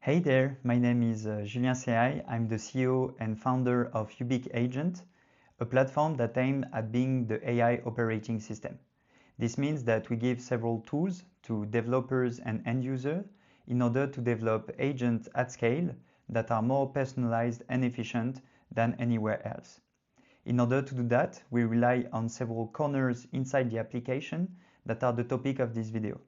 Hey there, my name is Julien Séailles. I'm the CEO and founder of UBIK Agent, a platform that aims at being the AI operating system. This means that we give several tools to developers and end users in order to develop agents at scale that are more personalized and efficient than anywhere else. In order to do that, we rely on several corners inside the application that are the topic of this video.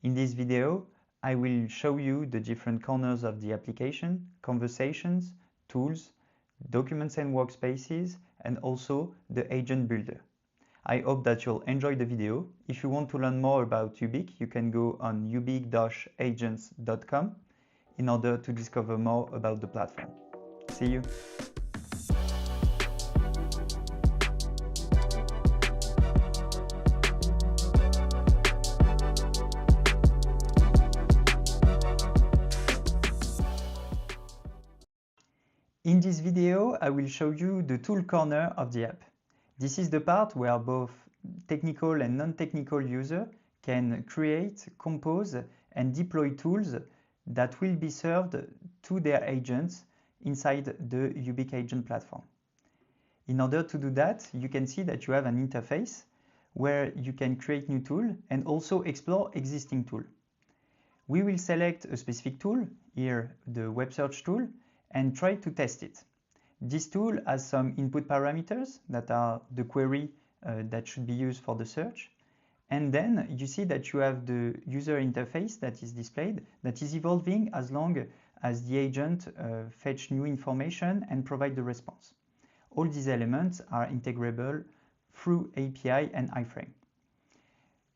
In this video, I will show you the different corners of the application, conversations, tools, documents and workspaces, and also the agent builder. I hope that you'll enjoy the video. If you want to learn more about UBIK, you can go on ubik-agents.com in order to discover more about the platform. See you! In this video, I will show you the tool corner of the app. This is the part where both technical and non-technical users can create, compose, and deploy tools that will be served to their agents inside the UBIK Agent platform. In order to do that, you can see that you have an interface where you can create new tools and also explore existing tools. We will select a specific tool, here the web search tool, and try to test it. This tool has some input parameters that are the query that should be used for the search. And then you see that you have the user interface that is displayed that is evolving as long as the agent fetch new information and provide the response. All these elements are integrable through API and iframe.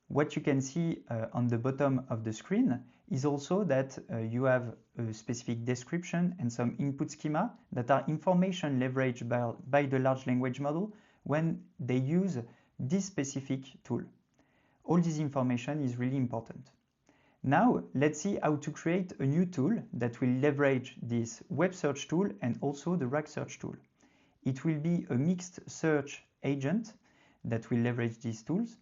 What you can see on the bottom of the screen is also that you have a specific description and some input schema that are information leveraged by the large language model when they use this specific tool. All this information is really important. Now let's see how to create a new tool that will leverage this web search tool and also the RAG search tool. It will be a mixed search agent that will leverage these tools.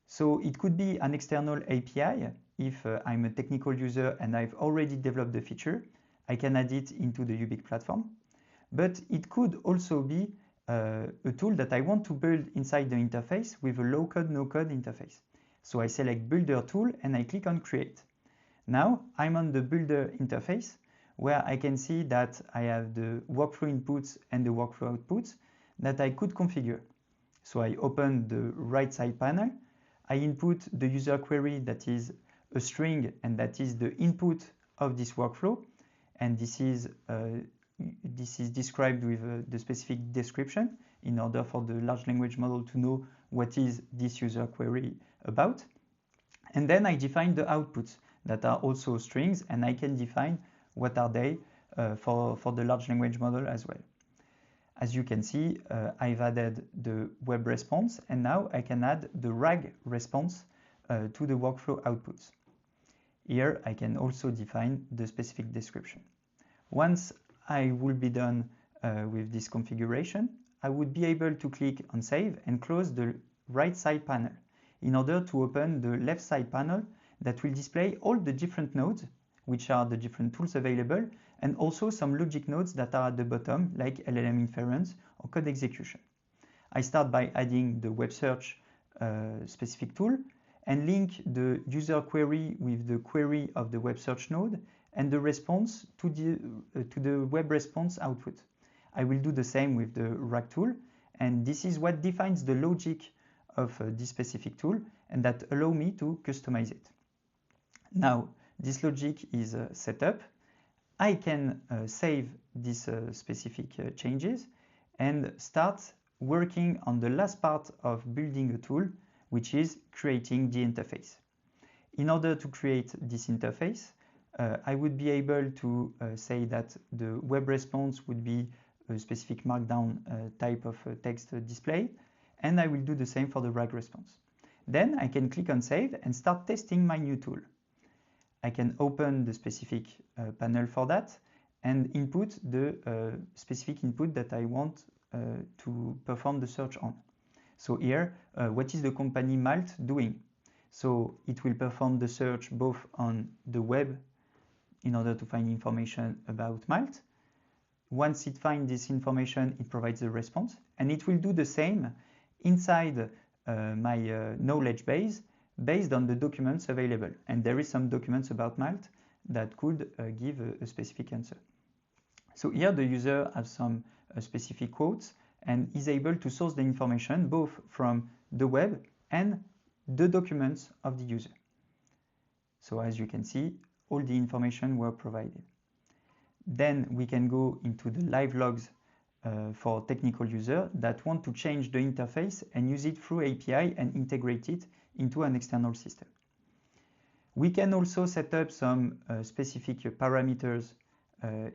So it could be an external API. If I'm a technical user and I've already developed the feature, I can add it into the UBIK platform. But it could also be a tool that I want to build inside the interface with a low-code, no-code interface. So I select Builder Tool and I click on Create. Now I'm on the Builder interface where I can see that I have the workflow inputs and the workflow outputs that I could configure. So I open the right side panel. I input the user query that is a string and that is the input of this workflow, and this is described with the specific description in order for the large language model to know what is this user query about. And then I define the outputs that are also strings, and I can define what are they for the large language model as well. As you can see, I've added the web response, and now I can add the RAG response to the workflow outputs. Here I can also define the specific description. Once I will be done with this configuration, I would be able to click on Save and close the right side panel in order to open the left side panel that will display all the different nodes, which are the different tools available, and also some logic nodes that are at the bottom, like LLM inference or code execution. I start by adding the web search specific tool and link the user query with the query of the web search node and the response to the web response output. I will do the same with the RAG tool, and this is what defines the logic of this specific tool and that allow me to customize it. Now, this logic is set up. I can save these specific changes and start working on the last part of building a tool, which is creating the interface. In order to create this interface, I would be able to say that the web response would be a specific markdown type of text display, and I will do the same for the RAG response. Then I can click on Save and start testing my new tool. I can open the specific panel for that and input the specific input that I want to perform the search on. So here, what is the company Malt doing? So it will perform the search both on the web in order to find information about Malt. Once it finds this information, it provides a response, and it will do the same inside my knowledge base based on the documents available. And there is some documents about Malt that could give a specific answer. So here the user has some specific quotes and is able to source the information both from the web and the documents of the user. So as you can see, all the information were provided. Then we can go into the live logs for technical users that want to change the interface and use it through API and integrate it into an external system. We can also set up some specific parameters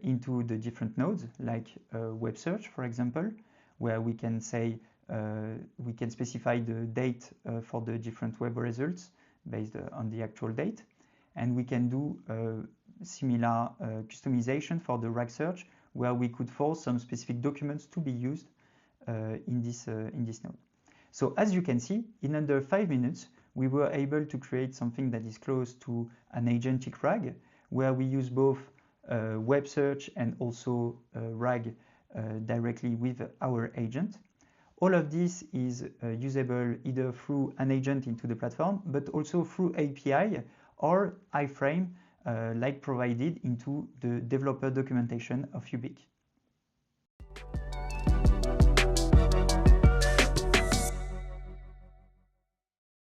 into the different nodes, like web search, for example, where we can say we can specify the date for the different web results based on the actual date, and we can do similar customization for the RAG search, where we could force some specific documents to be used in this node. So as you can see, in under 5 minutes, we were able to create something that is close to an agentic RAG, where we use both web search and also RAG directly with our agent. All of this is usable either through an agent into the platform, but also through API or iframe like provided into the developer documentation of UBIK.